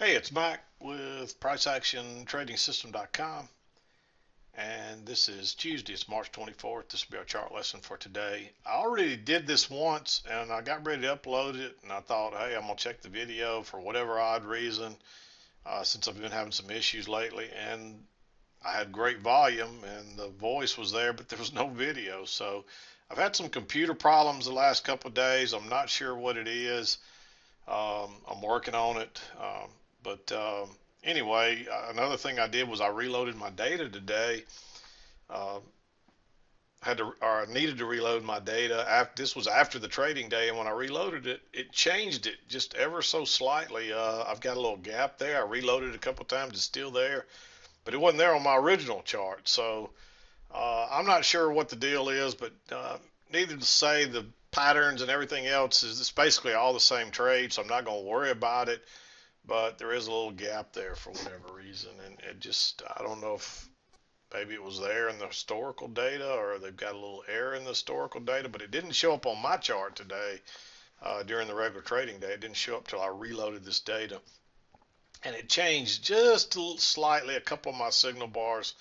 Hey, it's Mack with PriceActionTradingSystem.com, and this is Tuesday. It's March 24th. This will be our chart lesson for today. I already did this once, and I got ready to upload it, and I thought, hey, I'm going to check the video for whatever odd reason, since I've been having some issues lately, and I had great volume, and the voice was there, but there was no video. So I've had some computer problems the last couple of days. I'm not sure what it is. I'm working on it. But anyway, another thing I did was I reloaded my data today. Uh, I needed to reload my data. This was after the trading day, and when I reloaded it, it changed it just ever so slightly. I've got a little gap there. I reloaded it a couple times. It's still there, but it wasn't there on my original chart. So I'm not sure what the deal is, but needless to say, the patterns and everything else is it's basically all the same trade, so I'm not going to worry about it. But there is a little gap there for whatever reason, and it just I don't know if maybe it was there in the historical data or they've got a little error in the historical data, but it didn't show up on my chart today during the regular trading day. It didn't show up till I reloaded this data, and it changed just slightly. A couple of my signal bars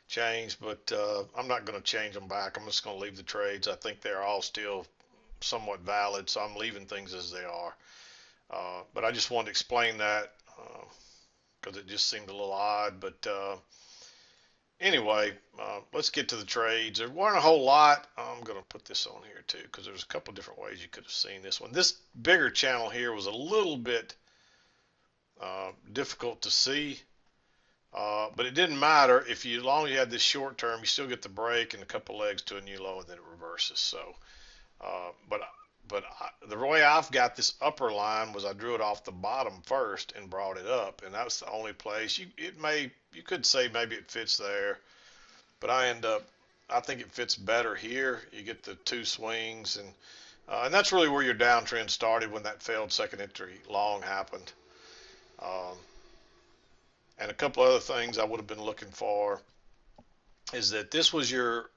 changed, but I'm not going to change them back. I'm just going to leave the trades. I think they're all still somewhat valid, so I'm leaving things as they are. But I just wanted to explain that because it just seemed a little odd. But anyway, let's get to the trades. There weren't a whole lot. I'm going to put this on here too because there's a couple different ways you could have seen this one. This bigger channel here was a little bit difficult to see. But it didn't matter if as long as you had this short term, you still get the break and a couple legs to a new low, and then it reverses. So, but the way I've got this upper line was I drew it off the bottom first and brought it up, and that's the only place you could say maybe it fits there, but I think it fits better here. You get the two swings, and that's really where your downtrend started when that failed second entry long happened. Um, and a couple other things I would have been looking for is that this was your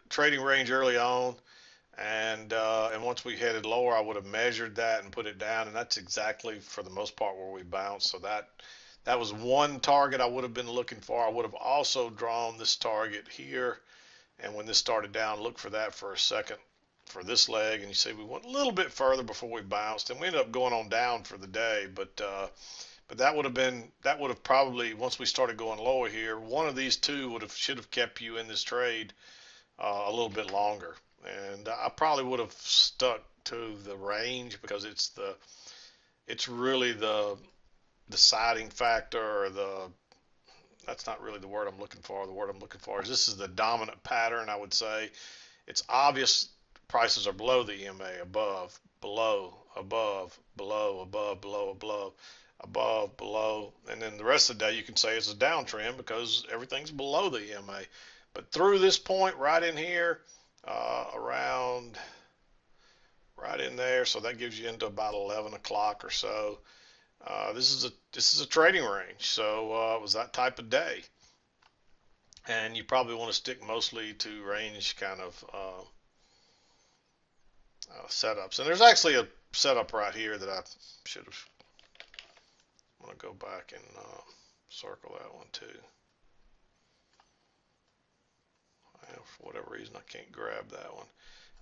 trading range early on, and once we headed lower, I would have measured that and put it down, and that's exactly for the most part where we bounced. So that was one target I would have been looking for. I would have also drawn this target here, and when this started down, look for that for a second for this leg, and you see we went a little bit further before we bounced, and we ended up going on down for the day, but that would have probably, once we started going lower here, one of these two should have kept you in this trade a little bit longer. And I probably would have stuck to the range because it's really the deciding factor, or that's not really the word I'm looking for. The word I'm looking for is this is the dominant pattern, I would say. It's obvious prices are below the EMA, above, below, above, below, above, below, above, below, and then the rest of the day you can say it's a downtrend because everything's below the EMA. But through this point right in here, around right in there, so that gives you into about 11 o'clock or so. This is a trading range, so it was that type of day, and you probably want to stick mostly to range kind of setups. And there's actually a setup right here that I should have. I'm going to go back and circle that one too. For whatever reason, I can't grab that one.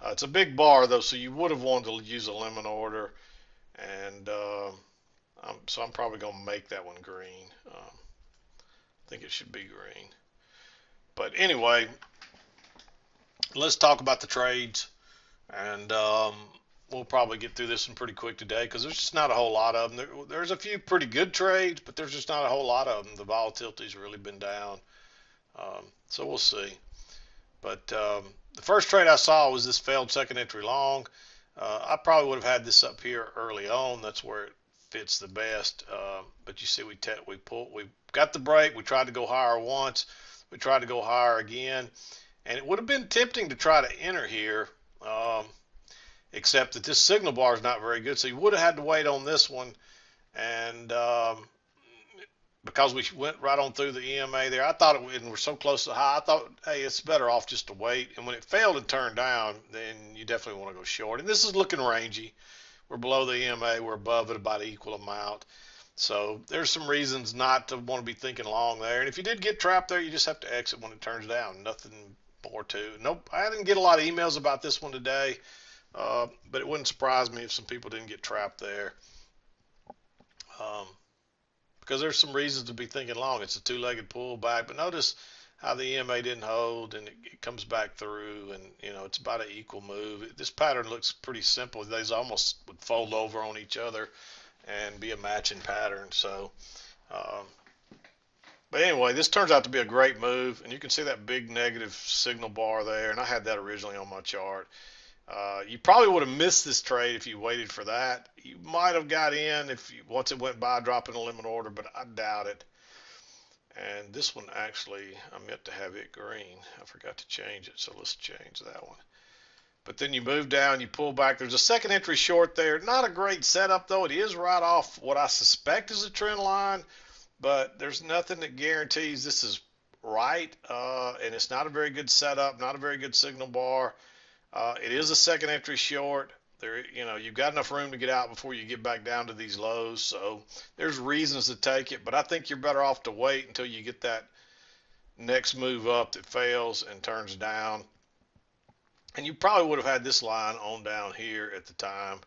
It's a big bar though, so you would have wanted to use a lemon order, and so I'm probably going to make that one green. I think it should be green. But anyway, let's talk about the trades, and we'll probably get through this one pretty quick today because there's just not a whole lot of them. There's a few pretty good trades, but there's just not a whole lot of them. The volatility's really been down, so we'll see. But the first trade I saw was this failed second entry long. I probably would have had this up here early on. That's where it fits the best. But you see, we got the break. We tried to go higher once. We tried to go higher again, and it would have been tempting to try to enter here, except that this signal bar is not very good. So you would have had to wait on this one, and because we went right on through the EMA there, I thought and we're so close to the high, I thought, hey, it's better off just to wait. And when it failed and turned down, then you definitely want to go short. And this is looking rangy. We're below the EMA. We're above it about an equal amount. So there's some reasons not to want to be thinking long there. And if you did get trapped there, you just have to exit when it turns down. Nothing more to it. Nope. I didn't get a lot of emails about this one today, but it wouldn't surprise me if some people didn't get trapped there. Um, because there's some reasons to be thinking long. It's a two-legged pullback, but notice how the EMA didn't hold and it comes back through, and it's about an equal move. This pattern looks pretty simple. These almost would fold over on each other and be a matching pattern. So, um, but anyway, this turns out to be a great move, and you can see that big negative signal bar there, and I had that originally on my chart. You probably would have missed this trade if you waited for that. You might have got in if once it went by dropping a limit order, but I doubt it. And this one actually, I meant to have it green. I forgot to change it, so let's change that one. But then you move down, you pull back. There's a second entry short there. Not a great setup, though. It is right off what I suspect is a trend line, but there's nothing that guarantees this is right. And it's not a very good setup, not a very good signal bar. It is a second entry short. There, you've got enough room to get out before you get back down to these lows. So there's reasons to take it, but I think you're better off to wait until you get that next move up that fails and turns down. And you probably would have had this line on down here at the time.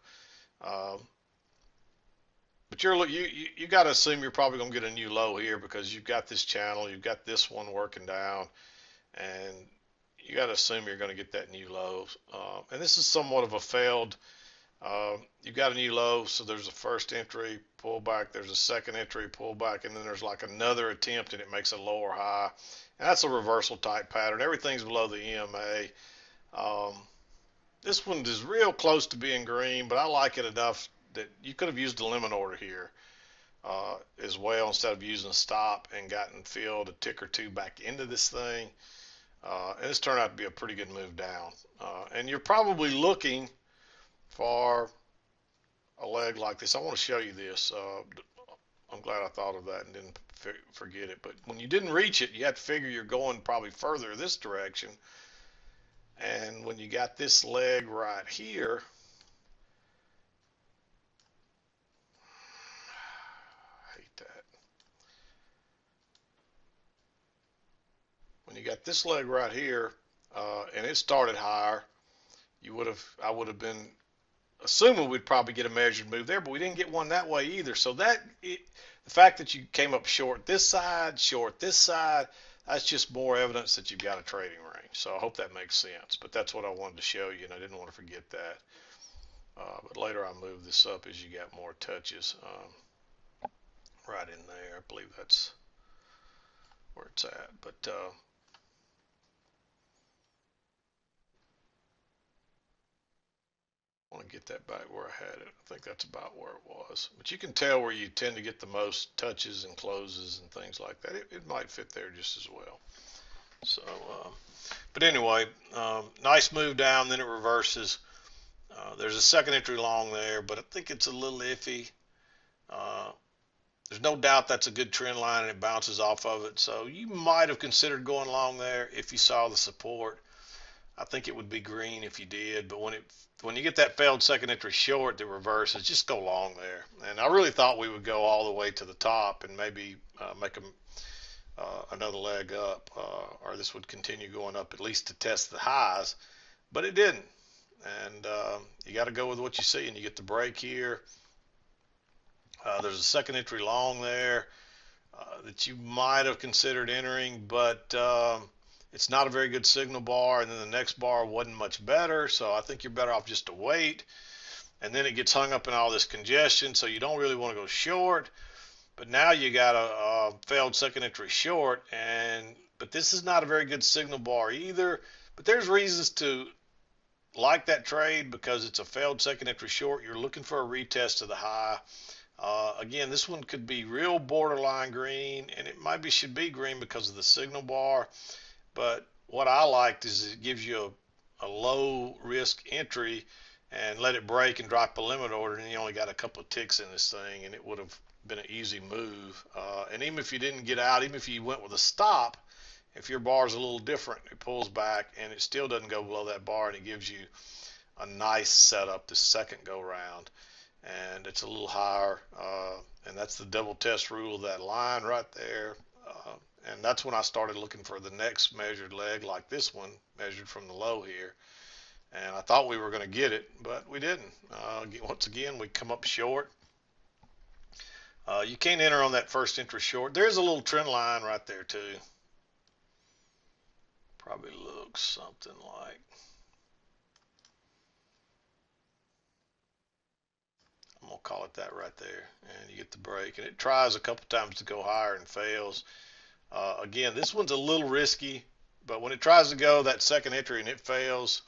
But you got to assume you're probably going to get a new low here because you've got this channel, you've got this one working down, and you got to assume you're going to get that new low. And this is somewhat of a failed. You've got a new low, so there's a first entry pullback, there's a second entry pullback, and then there's like another attempt, and it makes a lower high. And that's a reversal type pattern. Everything's below the EMA. This one is real close to being green, but I like it enough that you could have used a limit order here as well instead of using a stop and gotten filled a tick or two back into this thing. And this turned out to be a pretty good move down. And you're probably looking for a leg like this. I want to show you this. I'm glad I thought of that and didn't forget it. But when you didn't reach it, you had to figure you're going probably further this direction. And when you got this leg right here, I hate that. When you got this leg right here, and it started higher, I would have been assuming we'd probably get a measured move there, but we didn't get one that way either. So the fact that you came up short this side, that's just more evidence that you've got a trading range. So I hope that makes sense. But that's what I wanted to show you, and I didn't want to forget that. But later I move this up as you got more touches right in there. I believe that's where it's at. But I want to get that back where I had it. I think that's about where it was. But you can tell where you tend to get the most touches and closes and things like that. It might fit there just as well. So, but anyway, nice move down, then it reverses. There's a second entry long there, but I think it's a little iffy. There's no doubt that's a good trend line and it bounces off of it. So you might have considered going long there if you saw the support. I think it would be green if you did, but when you get that failed second entry short that reverses, just go long there. And I really thought we would go all the way to the top and maybe make another leg up, or this would continue going up at least to test the highs, but it didn't. And you got to go with what you see, and you get the break here. There's a second entry long there that you might have considered entering, but it's not a very good signal bar, and then the next bar wasn't much better, so I think you're better off just to wait. And then it gets hung up in all this congestion, so you don't really want to go short. But now you got a failed second entry short, but this is not a very good signal bar either. But there's reasons to like that trade because it's a failed second entry short. You're looking for a retest of the high. Again, this one could be real borderline green, and it should be green because of the signal bar. But what I liked is it gives you a low risk entry and let it break and drop a limit order, and you only got a couple of ticks in this thing, and it would have been an easy move. And even if you didn't get out, even if you went with a stop, if your bar is a little different, it pulls back and it still doesn't go below that bar, and it gives you a nice setup the second go round. And it's a little higher, and that's the double test rule of that line right there. And that's when I started looking for the next measured leg, like this one measured from the low here. And I thought we were going to get it, but we didn't. Once again, we come up short. You can't enter on that first entry short. There's a little trend line right there too. Probably looks something like, I'm gonna call it that right there, and you get the break. And it tries a couple times to go higher and fails. Again, this one's a little risky, but when it tries to go that second entry and it fails,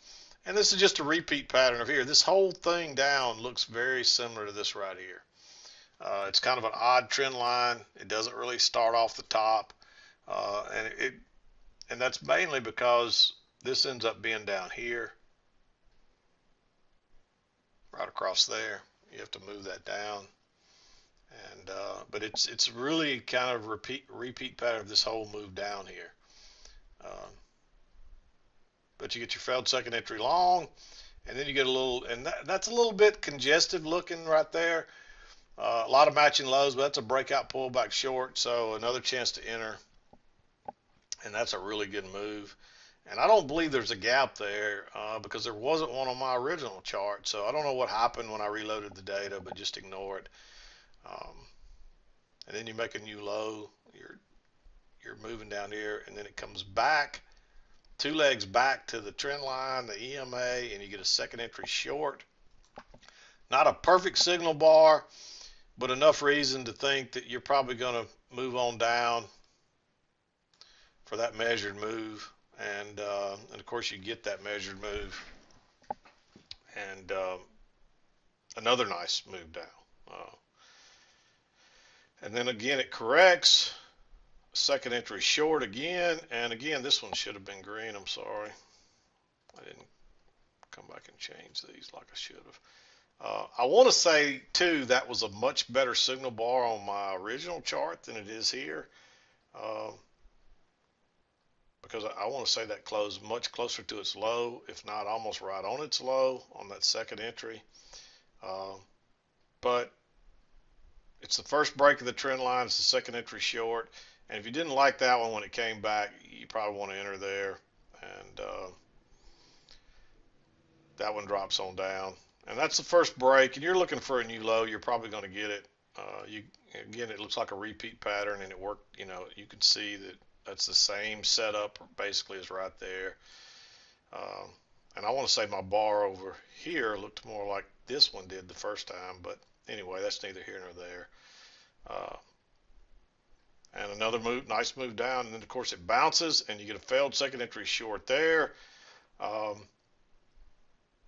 and this is just a repeat pattern of here. This whole thing down looks very similar to this right here. It's kind of an odd trend line. It doesn't really start off the top, and that's mainly because this ends up being down here, right across there. You have to move that down, and but it's really kind of repeat pattern of this whole move down here. Um, but you get your failed second entry long, and then you get a little, and that's a little bit congested looking right there. A lot of matching lows, but that's a breakout pullback short, so another chance to enter, and that's a really good move. And I don't believe there's a gap there because there wasn't one on my original chart, so I don't know what happened when I reloaded the data, but just ignore it. Um, and then you make a new low, you're moving down here, and then it comes back, two legs back to the trend line, the EMA, and you get a second entry short. Not a perfect signal bar, but enough reason to think that you're probably going to move on down for that measured move. And of course you get that measured move, and another nice move down. And then again it corrects, second entry short again, and again this one should have been green. I'm sorry, I didn't come back and change these like I should have. I want to say too that was a much better signal bar on my original chart than it is here, because I want to say that closed much closer to its low, if not almost right on its low on that second entry. But it's the first break of the trend line. It's the second entry short. And if you didn't like that one when it came back, you probably want to enter there. And that one drops on down. And that's the first break. And you're looking for a new low. You're probably going to get it. Again, it looks like a repeat pattern, and it worked. You know, you can see that that's the same setup basically as right there. And I want to say my bar over here looked more like this one did the first time, but anyway, that's neither here nor there. And another move, nice move down, and then of course it bounces, and you get a failed second entry short there, and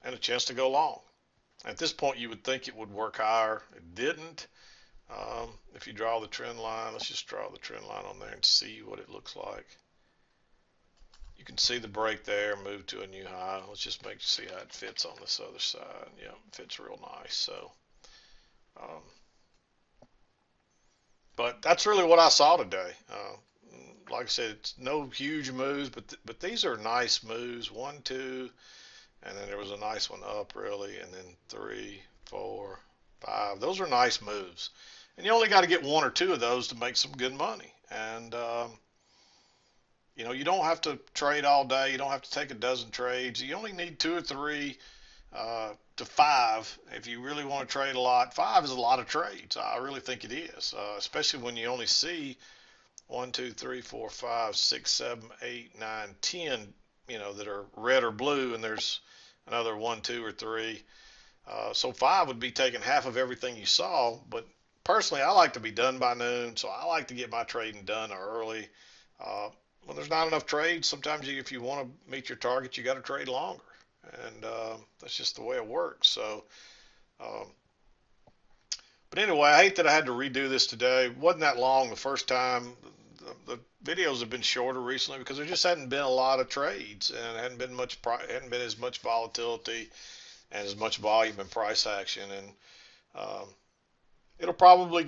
a chance to go long. At this point, you would think it would work higher. It didn't. If you draw the trend line, let's just draw the trend line on there and see what it looks like. You can see the break there, move to a new high. Let's just see how it fits on this other side. Yeah, it fits real nice. So, but that's really what I saw today. Like I said, it's no huge moves, but these are nice moves. 1, 2, and then there was a nice one up really, and then 3, 4, 5. Those are nice moves, and you only got to get 1 or 2 of those to make some good money. And you know, you don't have to trade all day. You don't have to take a dozen trades. You only need 2 or 3 to 5 if you really want to trade a lot. 5 is a lot of trades. I really think it is, especially when you only see 1, 2, 3, 4, 5, 6, 7, 8, 9, 10, you know, that are red or blue, and there's another 1, 2, or 3. So 5 would be taking half of everything you saw. But personally, I like to be done by noon, so I like to get my trading done early. When there's not enough trades, sometimes if you want to meet your target, you got to trade longer, and that's just the way it works. So, but anyway, I hate that I had to redo this today. It wasn't that long the first time. The videos have been shorter recently because there just hadn't been a lot of trades, and hadn't been as much volatility and as much volume and price action. And it'll probably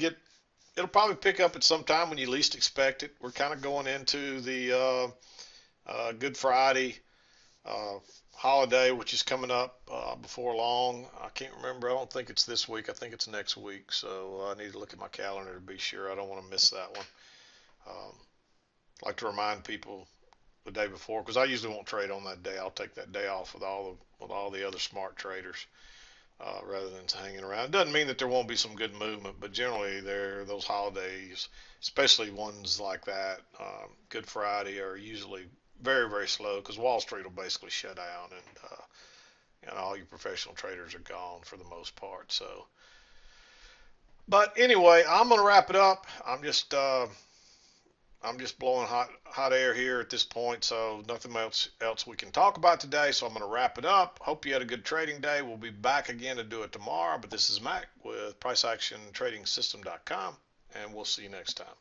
pick up at some time when you least expect it. We're kind of going into the Good Friday uh, holiday, which is coming up before long. I can't remember. I don't think it's this week. I think it's next week. So I need to look at my calendar to be sure. I don't want to miss that one. I like to remind people the day before because I usually won't trade on that day. I'll take that day off with all the other smart traders rather than hanging around. It doesn't mean that there won't be some good movement, but generally there those holidays, especially ones like that, Good Friday, are usually very slow because Wall Street will basically shut down and all your professional traders are gone for the most part. So, but anyway, I'm gonna wrap it up. I'm just blowing hot air here at this point, so nothing else we can talk about today. So I'm going to wrap it up. Hope you had a good trading day. We'll be back again to do it tomorrow. But this is Mac with PriceActionTradingSystem.com, and we'll see you next time.